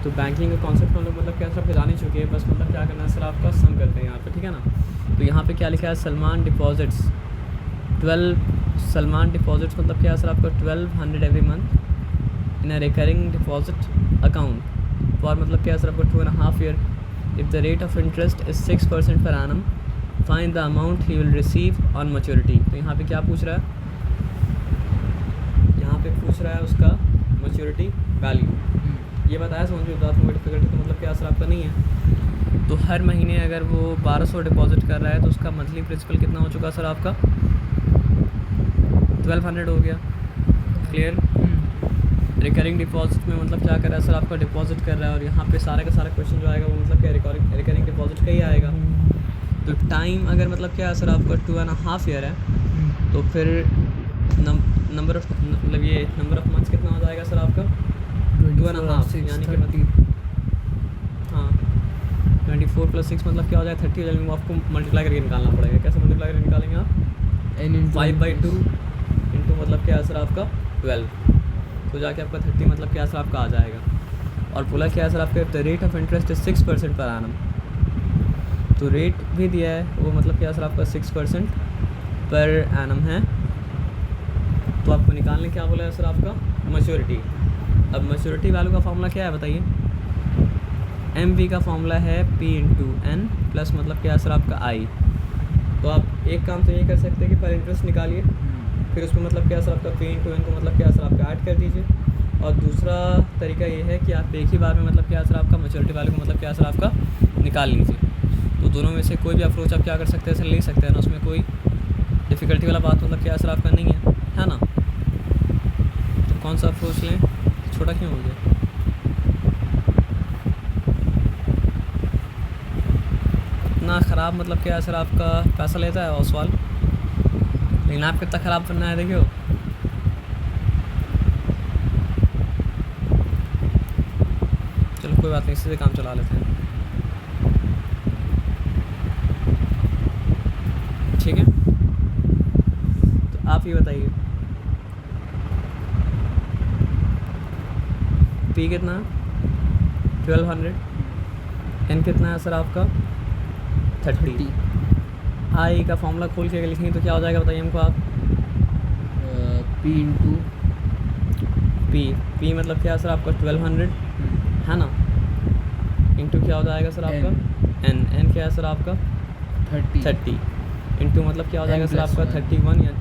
तो बैंकिंग का कॉन्सेप्ट हम लोग मतलब क्या सर जान ही चुके हैं, बस मतलब क्या करना है सर आपका सम करते हैं यहाँ पे, ठीक है ना। तो यहाँ पे क्या लिखा है, सलमान डिपॉजिट्स 12, सलमान डिपॉजिट्स मतलब क्या है सर आपका 1200 every month in a recurring deposit account for मतलब क्या है सर आपका 2.5 year. If the rate of interest is 6% per annum, find the amount he will receive on maturity. तो यहाँ पे क्या पूछ रहा है, यहाँ पे पूछ रहा है उसका मैच्योरिटी वैल्यू। ये बताया समझ में, बात में डिफिकल्टी तो मतलब क्या सर आपका नहीं है। तो हर महीने अगर वो 1200 डिपॉजिट कर रहा है तो उसका मंथली प्रिंसिपल कितना हो चुका सर आपका 1200 हो गया। क्लियर। रिकरिंग डिपॉजिट में मतलब क्या कर रहा है सर आपका, डिपॉजिट कर रहा है, और यहाँ पे सारा का सारा क्वेश्चन जो आएगा वो मतलब क्या रिकरिंग डिपॉजिट का ही आएगा। तो टाइम अगर मतलब क्या है सर आपका 2.5 ईयर है तो फिर नंबर ऑफ मतलब ये नंबर ऑफ मंथ्स कितना हो जाएगा सर आपका 2.5, यानी कि मतलब हाँ 24 + 6 मतलब क्या हो जाएगा 30 हो जाएगा। आपको मल्टीप्लाई करके निकालना पड़ेगा। कैसे मल्टीप्लाई करके निकालेंगे आप, n/5/2 इंटू मतलब क्या है सर आपका 12, तो जाके आपका 30 मतलब क्या सर आपका आ जाएगा। और बोला क्या है सर आपके the rate of interest is 6% per annum, तो रेट भी दिया है वो मतलब क्या सर आपका 6% पर एनम है। तो आपको निकालने क्या बोला है सर आपका मैच्योरिटी। अब मैच्योरिटी वैल्यू का फॉर्मूला क्या है बताइए, MV का फॉर्मूला है P/N प्लस मतलब क्या सर आपका I। तो आप एक काम तो ये कर सकते हैं कि पर इंटरेस्ट निकालिए, फिर उसमें मतलब क्या सर आपका P/N को मतलब क्या सर आपका ऐड कर दीजिए, और दूसरा तरीका ये है कि आप एक ही बार में मतलब क्या सर आपका मैच्योरिटी वैल्यू को मतलब क्या सर आपका निकाल लीजिए। तो दोनों में से कोई भी अप्रोच आप क्या कर सकते हैं सर, ले सकते हैं ना, उसमें कोई डिफ़िकल्टी वाला बात मतलब क्या सर आपका नहीं है ना। तो कौन सा अप्रोच लें, छोटा क्यों हो गया, इतना ख़राब मतलब क्या सर आपका पैसा लेता है और सवाल, लेकिन आप कितना ख़राब करना है देखियो। चलो कोई बात नहीं, इसी से काम चला लेते हैं, ठीक है। तो आप ये बताइए P कितना 1200, N कितना है सर आपका 30। I का फॉर्मूला खोल के लिखेंगे तो क्या हो जाएगा बताइए हमको आप, P मतलब क्या है सर आपका 1200 है ना, इंटू क्या हो जाएगा सर आपका N क्या है सर आपका 30 इंटू मतलब क्या हो जाएगा सर आपका 31, या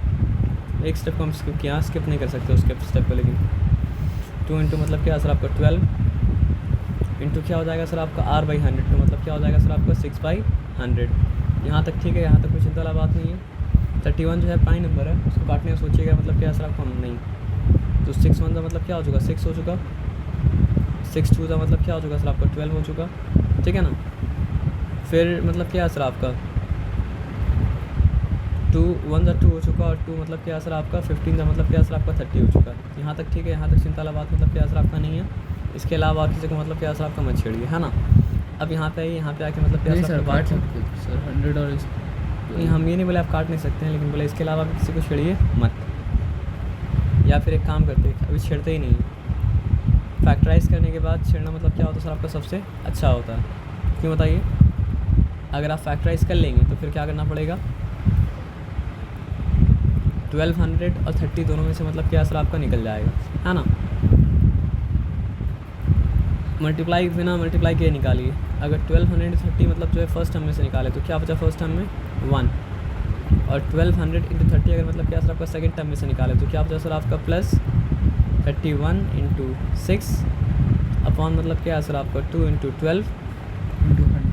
एक स्टेप को हम स्किप किया, स्किप नहीं कर सकते उसके स्टेप को, लेकिन 2 इंटू मतलब क्या है सर आपका 12 इंटू क्या हो जाएगा सर आपका R/100, तो मतलब क्या हो जाएगा सर आपका 6/100। यहाँ तक ठीक है, यहाँ तक कोई चिंता वाला बात नहीं है। 31 जो है प्राइम नंबर है, उसको काटने का सोचिएगा मतलब क्या है सर आपका नहीं, तो 6 का मतलब क्या हो चुका 6 हो चुका, 6 2 का मतलब क्या हो चुका सर आपका 12 हो चुका, ठीक है ना। फिर मतलब क्या है सर आपका 2 1 2 हो चुका, और 2 मतलब क्या है सर आपका 15 का मतलब क्या है सर आपका 30 हो चुका। यहाँ तक ठीक है, यहाँ तक चिंता वाला बात मतलब क्या है सर आपका नहीं है। इसके अलावा किसी को मतलब क्या है सर आपका मत छेड़िए, है ना। अब यहाँ पे आके मतलब क्या सर काट सकते सर 100 और नहीं, हम ये नहीं बोले आप काट नहीं सकते हैं, लेकिन बोले इसके अलावा किसी को छेड़िए मत, या फिर एक काम करते अभी छेड़ते ही नहीं है। फैक्टराइज करने के बाद छेड़ना मतलब क्या होता है सर आपका सबसे अच्छा होता है, क्यों बताइए। अगर आप फैक्टराइज कर लेंगे तो फिर क्या करना पड़ेगा, 1200 और 30 दोनों में से मतलब क्या सर आपका निकल जाएगा, है ना। मल्टीप्लाई बिना मल्टीप्लाई के निकालिए। अगर 1200 30 मतलब जो है फर्स्ट टर्म में से निकाले तो क्या बचा फर्स्ट टर्म में 1, और 1200 इंटू 30 अगर मतलब क्या सर आपका सेकंड टर्म में से निकाले तो क्या बचा सर आपका प्लस 31 इंटू 6 अपॉन मतलब क्या है सर आपका 2 इंटू 12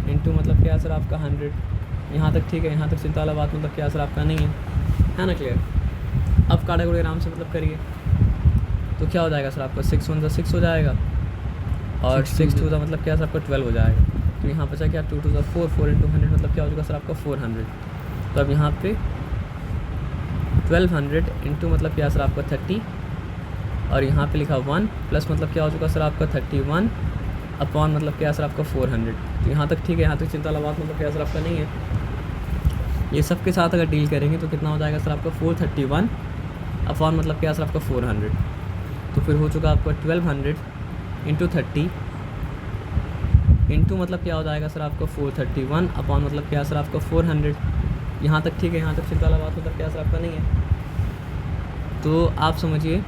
इंटू मतलब क्या है सर आपका 100। यहाँ तक ठीक है, यहाँ तक चिंता वाला बात मतलब क्या सर आपका नहीं है ना। क्लियर। अब काटागोरी आराम से मतलब करिए तो क्या हो जाएगा सर आपका 6 1 6 हो जाएगा, और 6 2 का मतलब क्या सर आपका 12 हो जाएगा। तो यहाँ बचा क्या 2 2 4 4 इंटू 100 मतलब क्या हो जाएगा सर आपका 400। तो अब यहाँ पे 1200 इंटू मतलब क्या सर आपका 30, और यहाँ पे लिखा 1 प्लस मतलब क्या हो चुका सर आपका 31 अपॉन मतलब क्या सर आपका 400। तो यहाँ तक ठीक है, यहाँ तक चिंता वाला बात मतलब क्या सर आपका नहीं है। ये सब के साथ अगर डील करेंगे तो कितना हो जाएगा सर आपका 431 अपॉन मतलब क्या सर आपका 400। तो फिर हो चुका आपका 1200 इंटू 30 इनटू मतलब क्या हो जाएगा सर आपका 431 अपॉन मतलब क्या सर आपका 400। यहाँ तक ठीक है, यहाँ तक चिंता वाला बात मतलब क्या सर आपका नहीं है। तो आप समझिए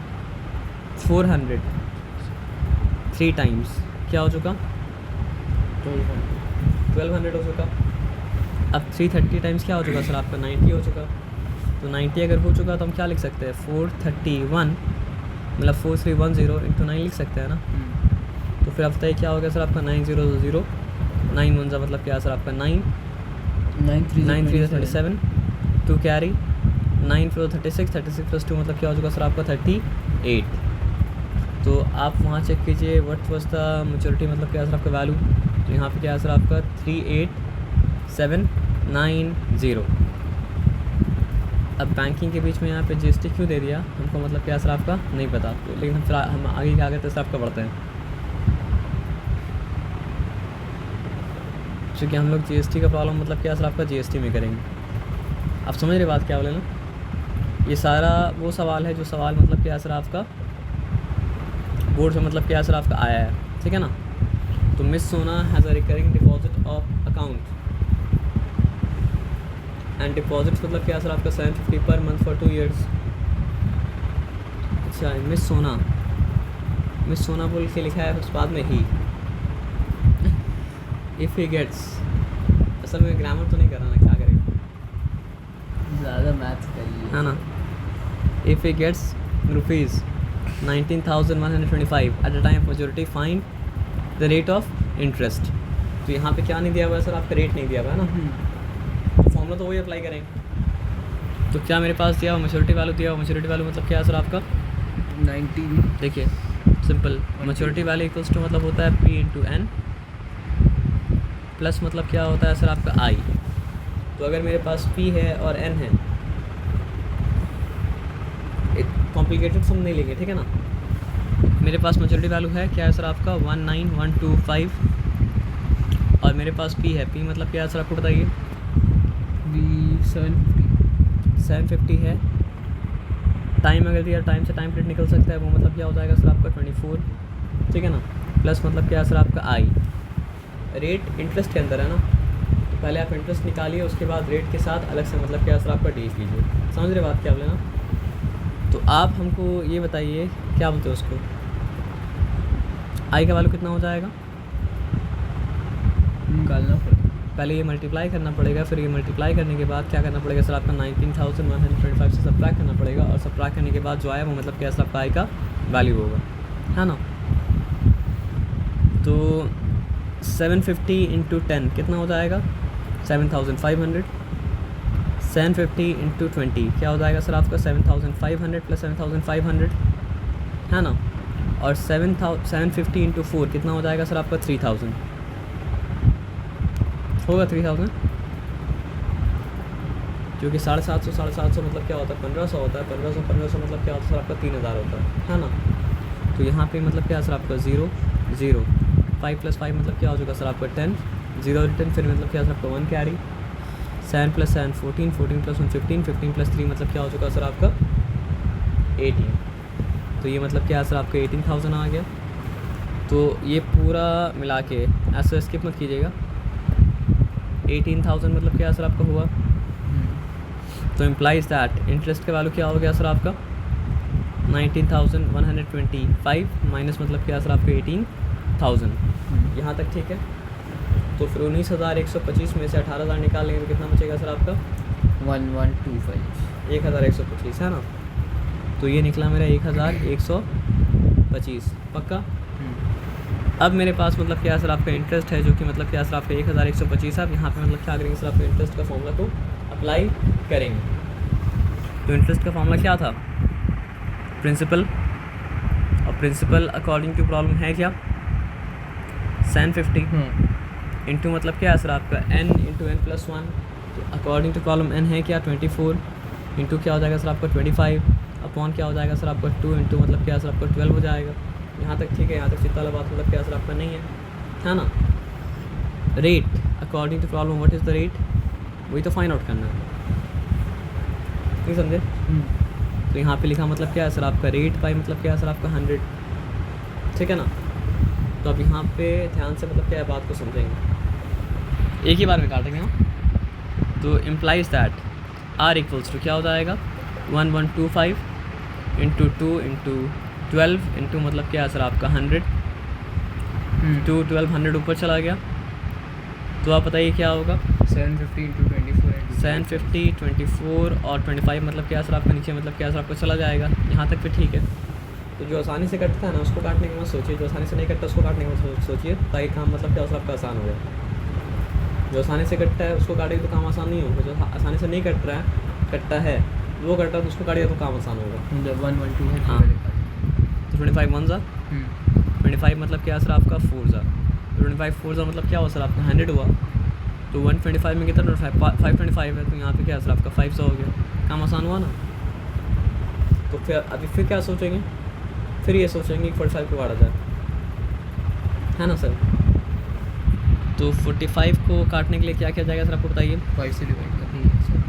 400 3 टाइम्स क्या हो चुका, 1200 हो चुका। अब 330 टाइम्स क्या हो चुका सर आपका 90 हो चुका। तो 90 अगर हो चुका तो हम क्या लिख सकते हैं 431 मतलब 4310 इंटू 9 लिख सकते हैं ना। तो फिर आप बताइए क्या हो गया सर आपका 9000 9 1 मतलब क्या सर आपका 9 9 3 37 2 कैरी 9 4 36 36 प्लस 2 मतलब क्या हो चुका सर आपका 38। तो आप वहाँ चेक कीजिए व्हाट वाज द मैच्योरिटी मतलब क्या सर आपका वैल्यू। तो यहाँ पे क्या है सर आपका 38790। अब बैंकिंग के बीच में यहाँ पे जीएसटी क्यों दे दिया हमको मतलब क्या सर आपका नहीं पता। तो लेकिन हम आगे के आगे तो सर आपका बढ़ते हैं, क्योंकि हम लोग जीएसटी का प्रॉब्लम मतलब क्या सर आपका जीएसटी में करेंगे। आप समझ रहे बात क्या बोले ना। ये सारा वो सवाल है जो सवाल मतलब क्या सर आपका बोर्ड से मतलब क्या सर आपका आया है, ठीक है ना। तो मिस सोना has a recurring deposit of account and deposit मतलब क्या सर आपका 750 पर मंथ फॉर 2 years। अच्छा मिस सोना बोल के लिखा है उस बाद में ही इफ़ ही गेट्स, असल में ग्रामर तो नहीं कर रहा ना, क्या करेगा, ज़्यादा मैथ्स करिए है ना। If he gets rupees 19,125 at the time of maturity find the rate of interest. तो यहाँ पे क्या नहीं दिया हुआ है सर आपका, रेट नहीं दिया हुआ है ना। फॉर्मूला तो वही अप्लाई करेंगे। तो क्या मेरे पास दिया हुआ मैच्योरिटी वैल्यू दिया हुआ, मैच्योरिटी वैल्यू मतलब क्या है सर आपका 90। देखिए simple maturity value equals to मतलब होता है P इंटू एन प्लस मतलब क्या होता है सर आपका I। तो अगर मेरे पास P है और N है, कॉम्प्लिकेटेड सम नहीं लेंगे, ठीक है ना। मेरे पास मैच्योरिटी वैल्यू है क्या है सर आपका 19125 और मेरे पास P है, P मतलब क्या है सर आपको बताइए भी 750 है। टाइम अगर दिया टाइम से टाइम पीरियड निकल सकता है, वो मतलब क्या हो जाएगा सर आपका 24, ठीक है ना। प्लस मतलब क्या है सर आपका I, रेट इंटरेस्ट के अंदर है ना। तो पहले आप इंटरेस्ट निकालिए, उसके बाद रेट के साथ अलग से मतलब क्या है सर आपका डीज लीजिए। समझ रहे बात क्या बोले ना। तो आप हमको ये बताइए क्या बोलते हैं उसको, I का वैल्यू कितना हो जाएगा, निकालना पड़ेगा। पहले ये मल्टीप्लाई करना पड़ेगा, फिर ये मल्टीप्लाई करने के बाद क्या करना पड़ेगा सर आपका 19,125 से सब्ट्रैक्ट करना पड़ेगा, और सब्ट्रैक्ट करने के बाद जो आया वो मतलब क्या सर आपका I का वैल्यू होगा, है ना। तो 750 इंटू 10 कितना हो जाएगा 7,500। 750 इंटू 20 क्या हो जाएगा सर आपका 7,500 प्लस 7,500, है ना। और 750 इंटू 4 कितना हो जाएगा सर आपका 3,000 होगा 3,000, क्योंकि 750 मतलब क्या होता है 1500 होता है। 1500 मतलब क्या होता है सर आपका 3,000 होता है ना। तो यहाँ पे मतलब क्या है सर आपका 0 0 5 + 5 मतलब क्या हो चुका सर आपका 10 0 रिटर्न, फिर मतलब क्या सर आपका 1 कैरी 7 + 7 14 14 + 1 15 15 + 3 मतलब क्या हो चुका सर आपका 18। तो ये मतलब क्या है सर आपका 18,000 आ गया। तो ये पूरा मिला के ऐसा स्किप मत कीजिएगा। 18,000 मतलब क्या सर आपका हुआ। तो इम्प्लाइज दैट इंटरेस्ट का वैल्यू क्या हो गया सर आपका 19,125 माइनस मतलब क्या सर आपका 18,000। यहाँ तक ठीक है। तो फिर 19,125 में से 18,000 निकाल लेंगे तो कितना बचेगा सर आपका 1125 1,125, है ना। तो ये निकला मेरा 1,125 पक्का। अब मेरे पास मतलब क्या सर आपका इंटरेस्ट है जो कि मतलब क्या सर आपका 1,125 है। अब यहाँ पे मतलब क्या करेंगे सर आपका इंटरेस्ट का फॉर्मूला को अप्लाई करेंगे। तो इंटरेस्ट का फॉर्मूला क्या था प्रिंसिपल, और प्रिंसिपल अकॉर्डिंग टू प्रॉब्लम है क्या 750 इंटू मतलब क्या है सर आपका n इंटू n + 1। तो अकॉर्डिंग टू प्रॉब्लम n है क्या 24 इंटू क्या हो जाएगा सर आपका 25 अपॉन क्या हो जाएगा सर आपका 2 इंटू मतलब क्या सर आपका 12 हो जाएगा। यहाँ तक ठीक है, यहाँ तक चिंता वाला बात मतलब क्या सर आपका नहीं है ना। Rate according to problem what is the rate, वही तो फाइंड आउट करना है, नहीं समझे। तो यहाँ पे लिखा मतलब क्या है सर आपका रेट बाई मतलब क्या है सर आपका 100, ठीक है ना। तो अब यहाँ पे ध्यान से मतलब क्या है बात को समझेंगे, एक ही बार में काटेंगे हम। तो implies that R equals to क्या हो जाएगा 1125 इंटू 2 इंटू 12 इंटू मतलब क्या है सर आपका 100 टू 1200 ऊपर चला गया। तो आप बताइए क्या होगा 750 इंटू 24 750 24 और 25 मतलब क्या सर आपका नीचे मतलब क्या सर आपका चला जाएगा। यहाँ तक फिर ठीक है। तो जो आसानी से कटता है ना उसको काटने की मत सोचिए, जो आसानी से नहीं कटता उसको काटने की मत सोचिए, ताकि काम मतलब क्या सर आपका आसान हो जाए। जो आसानी से कटता है उसको काटेगा तो काम आसान नहीं होगा, जो आसानी से नहीं कट रहा है कटता है वो कट रहा है तो उसको काटेगा तो काम आसान होगा। जब 1 1 2 है हाँ। तो 25 वन ज़ा 25 मतलब क्या सर आपका 4 ज़ा 25 4 ज़ा मतलब क्या हुआ सर आपका 100 हुआ। तो 125 में कितना 525 है, तो यहाँ पे क्या सर आपका 5 ज़ा हो गया, काम आसान हुआ ना। तो फिर अभी फिर क्या सोचेंगे, फिर ये सोचेंगे कि 45 को काटा जाए, है ना सर। तो 45 को काटने के लिए क्या किया जाएगा सर आपको बताइए। 5 से डिवाइड करनी है सर।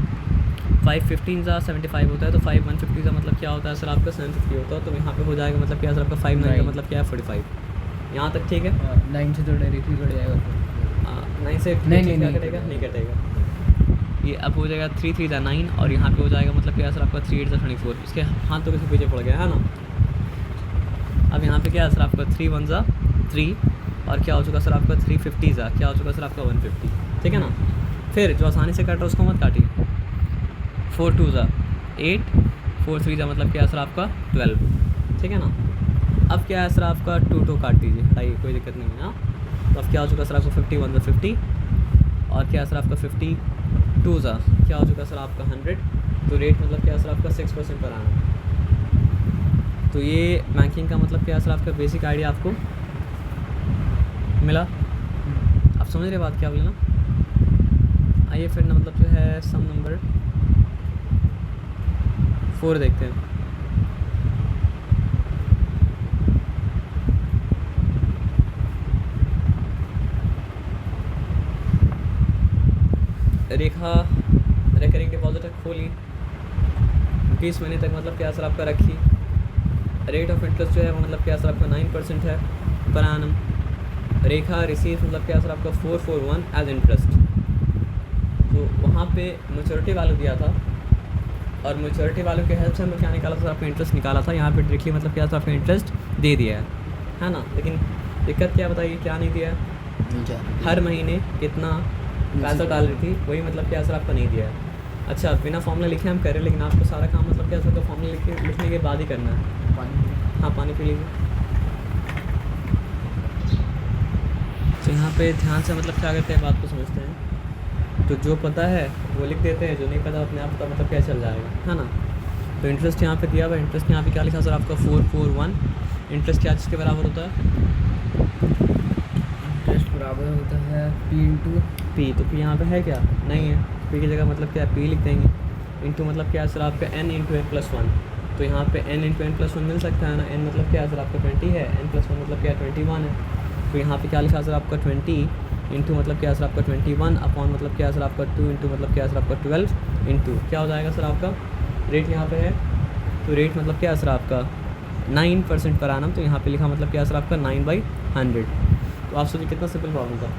5 15 ज़ा 75 होता है, तो 5 150 ज़ा मतलब क्या होता है सर आपका 750 होता है। तो यहाँ पे हो जाएगा मतलब क्या सर आपका 5 9 का मतलब क्या है 45। यहाँ तक ठीक है। 9 से तो डायरेक्टली कट जाएगा फिर। 9 से नहीं कटेगा, नहीं कटेगा। ये अब हो जाएगा 3 3 ज़ा 9 और यहाँ पे हो जाएगा मतलब क्या सर आपका 3 8 ज़ा 24। इसके हाथ तो किसी पीछे पड़ गया है ना। अब यहाँ पे क्या है सर आपका 3 1 ज़ा 3 और क्या हो चुका सर आपका 350 ज़ा क्या हो चुका सर आपका 150, ठीक है ना। फिर जो आसानी से काट रहा है उसको मत काटिए। 4 2 ज़ा 8 4 3 ज़ा मतलब क्या है सर आपका 12, ठीक है ना। अब क्या है सर आपका 2 2 काट दीजिए, हटाइए, कोई दिक्कत नहीं है। हाँ, तो अब क्या हो चुका सर आपका 51 ज़ा 50 और क्या है सर आपका 52 ज़ा क्या हो चुका सर आपका 100। तो रेट मतलब क्या है सर आपका 6% पर आना। तो ये बैंकिंग का मतलब क्या है सर आपका बेसिक आइडिया आपको मिला। आप समझ रहे बात क्या बोले ना। आइए फिर ना मतलब जो है सम नंबर 4 देखते हैं। रेखा रिकरिंग डिपॉजिट खोली 20 महीने तक मतलब क्या सर आपका रखी। रेट ऑफ इंटरेस्ट जो है वो मतलब क्या सर आपका 9% है पर एनम। रेखा रिसीव मतलब क्या सर आपका 441 एज इंटरेस्ट। तो वहाँ पे मैच्योरिटी वैल्यू दिया था और मैच्योरिटी वैल्यू के हेल्प से हमने क्या निकाला था आपका इंटरेस्ट निकाला था। यहाँ पे डायरेक्टली मतलब क्या सर आपका इंटरेस्ट दे दिया है ना। लेकिन दिक्कत क्या बताइए, क्या नहीं दिया है, हर महीने कितना पैसा डाल रही थी वही मतलब क्या सर आपका नहीं दिया है। अच्छा, बिना फॉर्मूला लिखे हम करें, लेकिन आपको सारा काम मतलब क्या सर फॉर्मूला लिखने के बाद ही करना है। हाँ, पानी पी लीजिए। तो यहाँ पे ध्यान से मतलब क्या करते हैं बात को समझते हैं। तो जो पता है वो लिख देते हैं, जो नहीं पता अपने आप पता मतलब क्या चल जाएगा, है ना। तो इंटरेस्ट यहाँ पे दिया हुआ है। इंटरेस्ट यहाँ पे क्या लिखा सर आपका 441। इंटरेस्ट क्या चीज़ के बराबर होता है, इंटरेस्ट बराबर होता है P इंटू पी। तो पी यहाँ पे है क्या, नहीं है। पी की जगह मतलब क्या पी लिख देंगे। इंटू मतलब क्या है सर आपका n इंटू n प्लस 1। तो यहाँ पे n इंटू n प्लस 1 मिल सकता है ना। n मतलब क्या है सर आपका 20 है, n प्लस 1 मतलब क्या 21 है। तो यहाँ पे क्या लिखा सर आपका 20 इंटू मतलब क्या सर आपका 21 अपॉन मतलब क्या सर आपका 2 इंटू मतलब क्या सर आपका 12 इंटू क्या हो जाएगा सर आपका रेट यहाँ पे है। तो रेट मतलब क्या सर आपका 9% पर आनम। तो यहाँ पे लिखा मतलब क्या सर आपका 9/100। तो आप सोचिए कितना सिंपल प्रॉब्लम था।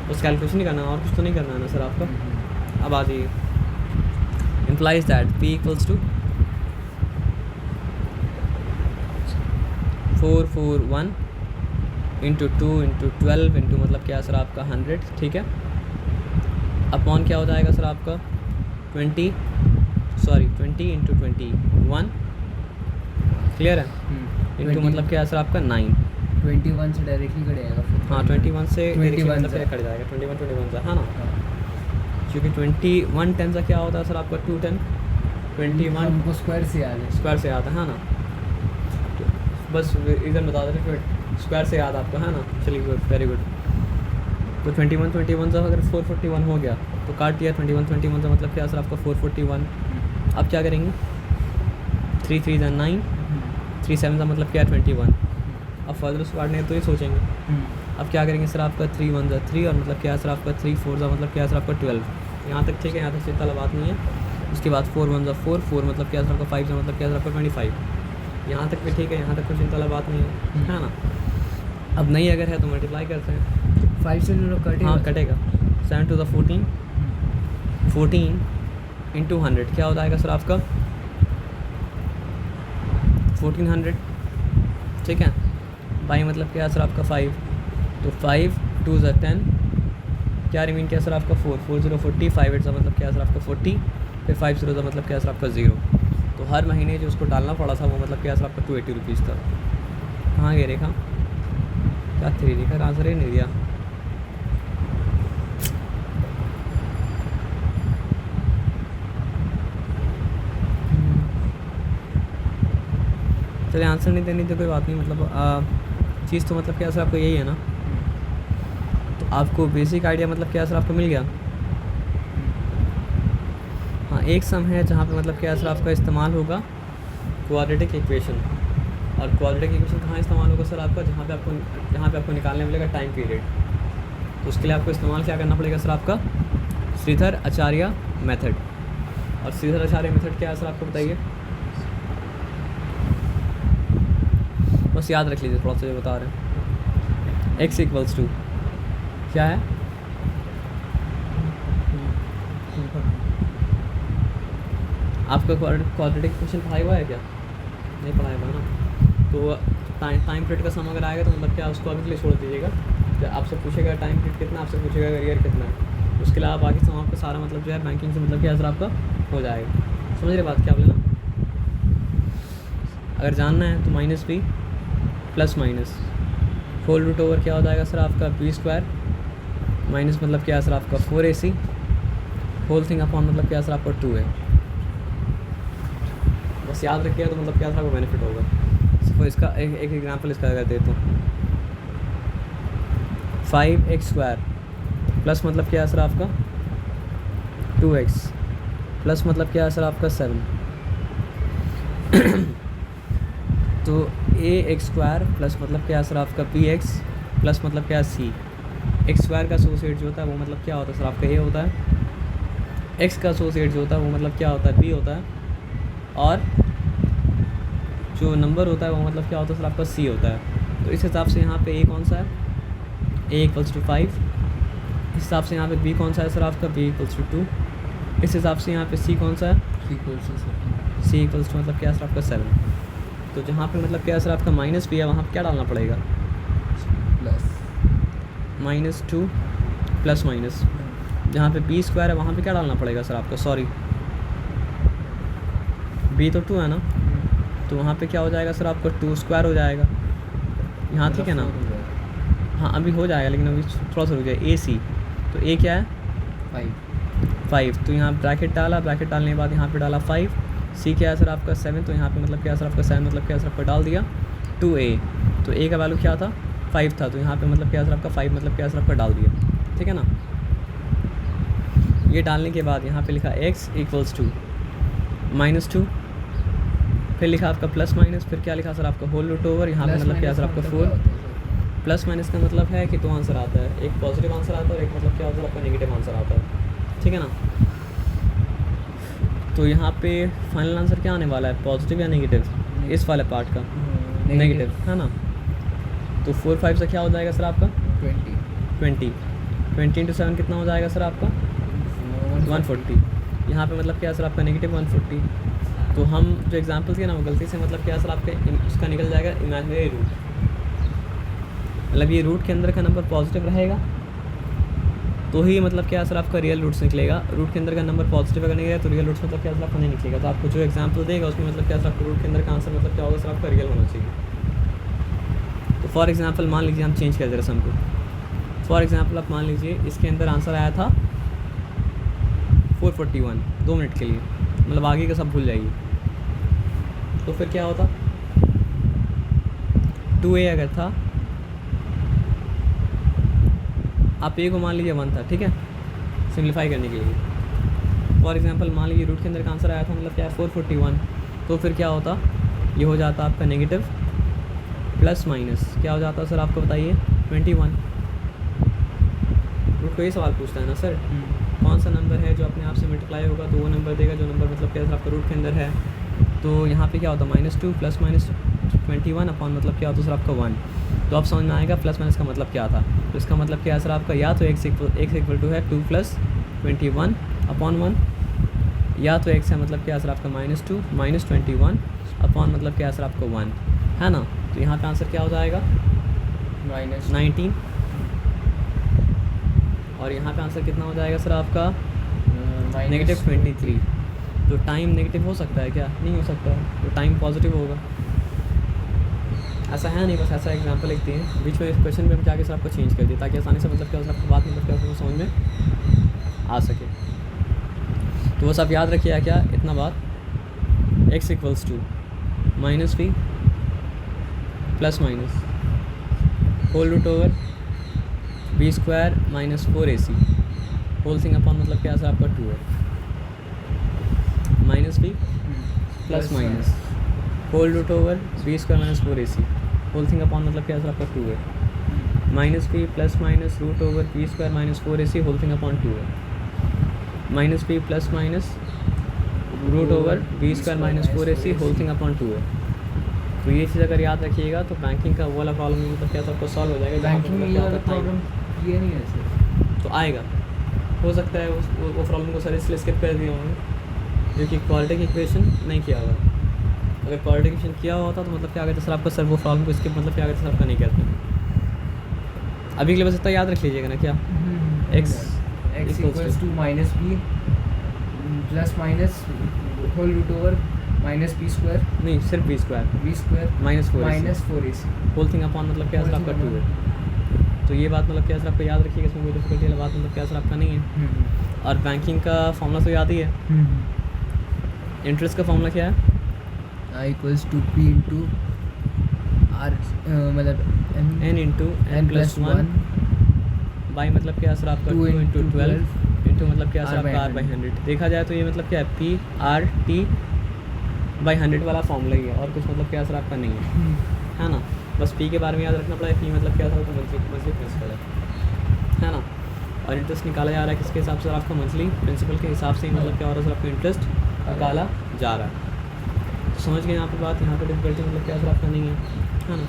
बस कैलकुलेशन नहीं करना और कुछ तो नहीं करना है ना सर आपका। अब आ जाइए, implies that P equals to 441 into 2 into 12 into मतलब क्या सर आपका 100, ठीक है। अपॉन क्या हो जाएगा सर आपका 20 इंटू 21, क्लियर है। इंटू मतलब क्या सर आपका 9। 21 से डायरेक्टली कटेगा फिर। हाँ, 21 से 21 मतलब से। क्या कट जाएगा 21 से, है ना। क्योंकि 21 10 का क्या होता है सर आपका 210 21 हमको स्क्वायर से याद है। स्क्वायर से आता है ना। तो बस रीज़न बता देते फिर स्क्वायर से याद आपको, है ना। चलिए गुड, वेरी गुड। तो 21 से अगर 441 हो गया तो काट दिया 21 से मतलब क्या सर आपका 441। अब क्या करेंगे 3 3 ज़ा 9 3 7 ज़ा मतलब क्या 21। अब फर्दर उसको काटने हैं तो ये सोचेंगे। अब क्या करेंगे सर आपका 3 1 ज़ा 3 और मतलब क्या सर आपका 3 4 ज़ा मतलब क्या सर आपका 12। यहाँ तक ठीक है, यहाँ तक चिंता वाली बात नहीं है। उसके बाद 4 1 ज़ा 4 4 मतलब क्या सर आपका 5 ज़ा मतलब क्या सर आपका 25। यहाँ तक भी ठीक है, यहाँ तक कोई चिंता वाला बात नहीं है ना। अब नहीं अगर है तो मल्टीप्लाई करते हैं। 5 से 0 कटेगा। हाँ कटेगा। 7 to the 14 14 into 100 क्या हो जाएगा सर आपका 1400, ठीक है। बाई मतलब क्या है सर आपका 5, तो 5 2 ज़ा 10, क्या रिमीन क्या है सर आपका 4 4 0 40, 5 8 ज़ा मतलब क्या है सर आपका 40, फिर 5 0 ज़ा मतलब क्या है सर आपका 0। तो हर महीने जो उसको डालना पड़ा था वो मतलब क्या है सर आपका 280 रुपीज़ था। कहाँ गए रेखा, क्या 3 रेखा आंसर ही नहीं दिया। चलिए आंसर नहीं देनी तो कोई बात नहीं, मतलब चीज़ तो मतलब क्या सर आपको यही है ना। तो आपको बेसिक आइडिया मतलब क्या सर आपको मिल गया। हाँ एक सम है जहाँ पे मतलब क्या सर आपका इस्तेमाल होगा क्वाड्रेटिक इक्वेशन, और क्वाड्रेटिक इक्वेशन कहाँ इस्तेमाल होगा सर आपका, जहाँ पे आपको निकालने मिलेगा टाइम पीरियड। तो उसके लिए आपको इस्तेमाल क्या करना पड़ेगा सर आपका श्रीधर आचार्य मेथड। और श्रीधर आचार्य मेथड क्या है सर आपको बताइए, बस याद रख लीजिए थोड़ा सा जो बता रहे हैं। x इक्वल्स टू क्या है, आपका क्वाड्रेटिक इक्वेशन पढ़ाई हुआ है क्या, नहीं पढ़ाया हुआ ना। तो टाइम पीरियड का सम अगर आएगा तो मतलब क्या उसको अभी के लिए छोड़ दीजिएगा। तो आपसे पूछेगा टाइम पीरियड कितना, आपसे पूछेगा ईयर कितना है, उसके लिए आप बाकी सम आपका सारा मतलब जो है बैंकिंग से मतलब क्या सर आपका हो जाएगा। समझ रहे बात क्या बोले ना। अगर जानना है तो minus B plus minus whole root over क्या हो जाएगा सर आपका b² माइनस मतलब क्या है सर आपका 4ac होल थिंग अपॉन मतलब क्या है सर आपका 2a। बस याद रखिएगा तो मतलब क्या सर आपको बेनिफिट होगा। सिर्फ इसका एक एग्जांपल इसका अगर देता हूँ 5x² प्लस मतलब क्या है सर आपका 2x प्लस मतलब क्या है सर आपका 7। तो ax² प्लस मतलब क्या है सर आपका bx प्लस मतलब क्या है c। x² का एसोसिएट जो होता है वो मतलब क्या होता है सर आपका a होता है, x का एसोसिएट जो होता है वो मतलब क्या होता है b होता है, और जो नंबर होता है वो मतलब क्या होता है सर आपका c होता है। तो इस हिसाब से यहाँ पे a कौन सा है, a इक्वल्स टू 5, इस हिसाब से यहाँ पे b कौन सा है सर आपका b इक्वल्स टू 2, इस हिसाब से यहाँ पे c कौन सा है c इक्वल्स टू मतलब क्या है सर आपका 7। तो जहाँ पे मतलब क्या है सर आपका माइनस भी है वहाँ पे क्या डालना पड़ेगा प्लस -2 प्लस माइनस। जहाँ पे b² है वहाँ पे क्या डालना पड़ेगा सर आपका, सॉरी b तो 2 है ना, तो वहाँ पे क्या हो जाएगा सर आपका 2² हो जाएगा यहाँ, ठीक है ना। हाँ अभी हो जाएगा लेकिन अभी थोड़ा सा रुक जाए। ac तो a क्या है 5, तो यहाँ ब्रैकेट डाला, ब्रैकेट डालने के बाद यहाँ पे डाला 5, c क्या है सर आपका 7, तो यहाँ पे मतलब क्या है सर आपका 7 मतलब क्या है सर आपका डाल दिया 2a, तो a का वैल्यू क्या था 5 था, तो यहाँ पे मतलब क्या है सर आपका 5 मतलब क्या है सर आपका डाल दिया, ठीक है ना। ये डालने के बाद यहाँ पे लिखा x इक्वल्स टू -2, फिर लिखा आपका प्लस माइनस, फिर क्या लिखा सर आपका होल रूट ओवर, यहाँ पे मतलब क्या है सर आपका 4। प्लस माइनस का मतलब है कि 2 आंसर आता है, एक पॉजिटिव आंसर आता है और एक मतलब क्या होता है आपका नेगेटिव आंसर आता है, ठीक है ना। तो यहाँ पे फाइनल आंसर क्या आने वाला है, पॉजिटिव या नेगेटिव, इस वाले पार्ट का नेगेटिव है ना। तो 4 5 से क्या हो जाएगा सर आपका 20 इंटू 7 कितना हो जाएगा सर आपका 140। यहाँ पे मतलब क्या है सर आपका नेगेटिव 140। तो हम जो एग्जांपल दिए ना वो गलती से मतलब क्या है सर आपके उसका निकल जाएगा इमेजिनरी रूट, मतलब ये रूट के अंदर का नंबर पॉजिटिव रहेगा तो ही मतलब क्या है सर आपका रियल रूट्स निकलेगा। रूट के अंदर का नंबर पॉजिटिव अगर नहीं है तो रियल रूट्स मतलब क्या सर आपका नहीं निकलेगा। तो आपको जो एग्जांपल देगा उसमें मतलब क्या सर आपको रूट के अंदर का आंसर मतलब क्या होगा सर आपका रियल होना चाहिए। तो फॉर एग्जांपल मान लीजिए हम चेंज कर दे रहे सम को, फॉर एग्जांपल आप मान लीजिए इसके अंदर आंसर आया था 441 2 मिनट के लिए, मतलब आगे का सब भूल जाइए। तो फिर क्या होता 2a अगर था, आप a को मान लीजिए 1 था, ठीक है, सिंप्लीफाई करने के लिए। फॉर एग्जांपल मान लीजिए रूट के अंदर का आंसर आया था मतलब क्या है 441, तो फिर क्या होता ये हो जाता आपका नेगेटिव प्लस माइनस क्या हो जाता सर आपको बताइए 21। रूट को ये सवाल पूछता है ना सर कौन सा नंबर है जो अपने आप से मल्टीप्लाई होगा, तो वो नंबर देगा जो नंबर मतलब क्या सर आपका रूट के अंदर है। तो यहाँ पे क्या होता है -2 प्लस माइनस 21 अपॉन मतलब क्या होता है सर आपका 1। तो अब समझ में आएगा प्लस माइनस का मतलब क्या था। तो इसका मतलब क्या है सर आपका, या तो x इक्वल टू है 2 प्लस 21 अपॉन 1, या तो x है मतलब क्या है सर आपका -2 माइनस 21 अपॉन मतलब क्या है सर आपका 1, है ना। तो यहाँ पे आंसर क्या हो जाएगा -19, और यहाँ पे आंसर कितना हो जाएगा सर आपका -23। तो टाइम नेगेटिव हो सकता है क्या, नहीं हो सकता है, तो टाइम पॉजिटिव होगा। ऐसा है नहीं, बस ऐसा एग्जांपल लिखते हैं बीच में इस क्वेश्चन में हम जाके सर आपको चेंज कर दिए ताकि आसानी से मतलब क्या हो आपको बात मतलब क्या हो समझ में आ सके। तो बस आप याद रखिए क्या इतना बात, x equals to -v plus minus whole root over b² minus 4ac whole thing upon मतलब क्या सर आपका 2 है, -v plus minus whole root over b² minus 4ac whole thing upon मतलब क्या सर आपका 2 है, -v plus minus root over b² minus 4ac whole thing upon 2 है, -v plus minus root over b² minus 4ac whole thing upon 2 है। तो ये चीज़ अगर याद रखिएगा तो बैंकिंग का वो वाला प्रॉब्लम मतलब क्या आपको सॉल्व हो जाएगा। बैंकिंग में ये वाला प्रॉब्लम ये नहीं है सर, तो आएगा, हो सकता है वो प्रॉब्लम को सर इसलिए स्किप कर दिए होंगे क्योंकि क्वाड्रेटिक इक्वेशन नहीं किया हुआ। अगर क्वाड्रेटिक इक्वेशन किया हुआ होता तो मतलब क्या कहते सर आपका, सर वो प्रॉब्लम को स्किप मतलब क्या कहते सर आपका नहीं करते। अभी के लिए बस इतना याद रख लीजिएगा ना क्या, x equals to -b plus minus whole root over -b² नहीं सिर्फ b² minus 4ac whole thing upon मतलब क्या सर आपका 2 है। तो ये बात मतलब क्या सर आपको याद रखिएगा, इसमें कोई डिफिकल्टी वाली बात मतलब क्या सर आपका नहीं है। और बैंकिंग का फॉर्मूला तो याद ही है, इंटरेस्ट का फॉर्मूला क्या है, I equals to p into r मतलब n into n plus 1 by मतलब क्या सर आपका 2 इंटू 12 इंटू मतलब क्या सर आपका r/100। देखा जाए तो ये मतलब क्या है p/100 वाला फॉर्मूला ही है और कुछ मतलब क्या सर आपका नहीं है ना। बस पी के बारे में याद रखना पड़ेगा, पी मतलब क्या सर आपका मंथली प्रिंसिपल है ना। और इंटरेस्ट निकाला जा रहा है किसके हिसाब से, आपका मंथली प्रिंसिपल के हिसाब से ही मतलब क्या हो रहा है सर आपका इंटरेस्ट निकाला जा रहा है। समझ गए यहाँ पे बात, यहाँ पे डिफिकल्टी मतलब क्या सर आपका नहीं है ना।